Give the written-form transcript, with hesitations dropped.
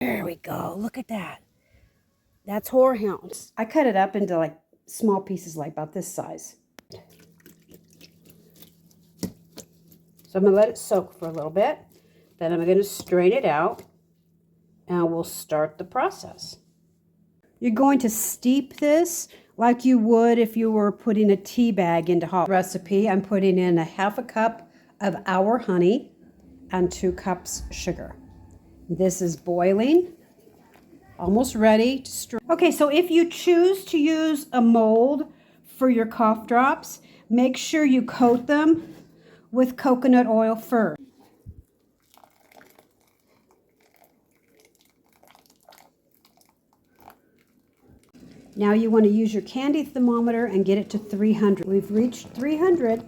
There we go. Look at that. That's Horehounds. I cut it up into like small pieces, like about this size. So I'm going to let it soak for a little bit. Then I'm going to strain it out, and we'll start the process. You're going to steep this like you would if you were putting a tea bag into hot recipe. I'm putting in a half a cup of our honey and 2 cups sugar. This is boiling, almost ready to strain. Okay, so if you choose to use a mold for your cough drops, make sure you coat them with coconut oil first. Now you want to use your candy thermometer and get it to 300. We've reached 300.